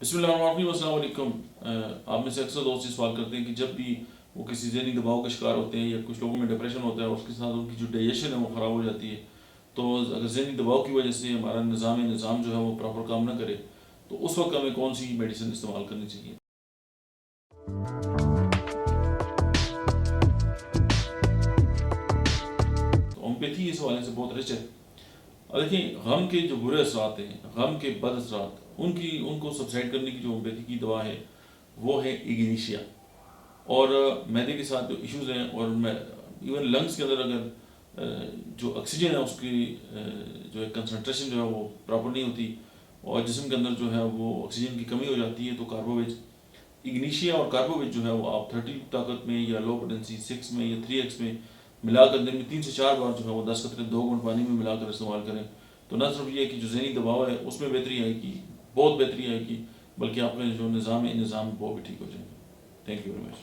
बिस्मिल्लाहिर्रहमानिर्रहीम, अस्सलाम वालेकुम। आप में से अक्सर दोस्त ये सवाल करते हैं कि जब भी वो किसी ज़हनी दबाव का शिकार होते हैं या कुछ लोगों में डिप्रेशन होता है और उसके साथ उनकी जो डाइजेशन है वो ख़राब हो जाती है, तो अगर ज़हनी दबाव की वजह से हमारा निज़ाम जो है वो प्रॉपर काम ना करे, तो उस वक्त हमें कौन सी मेडिसिन इस्तेमाल करनी चाहिए। तो होम्योपैथी इस हवाले से बहुत रिच है। और देखिए, गम के जो बुरे असरात हैं, गम के बद असरात, उनको सबसाइड करने की जो होम्योपैथी की दवा है वो है इग्निशिया। और मैदे के साथ जो इश्यूज़ हैं और इवन लंग्स के अंदर अगर जो ऑक्सीजन है उसकी जो है कंसनट्रेशन जो है वो प्रॉपर नहीं होती और जिस्म के अंदर जो है वो ऑक्सीजन की कमी हो जाती है, तो कार्बोवेज, इग्निशिया और कार्बोवेज जो है वो आप 30 ताकत में या लो पोटेंसी 6 में या 3x में मिलाकर दिन में 3 से 4 बार जो है वो 10 कतरे 2 घूंट पानी में मिलाकर इस्तेमाल करें। तो न सिर्फ ये कि जो ज़हनी दबाव है उसमें बेहतरी आएगी, बहुत बेहतरी आएगी, बल्कि आपका जो निज़ाम है वो भी ठीक हो जाएगा। Thank you very much.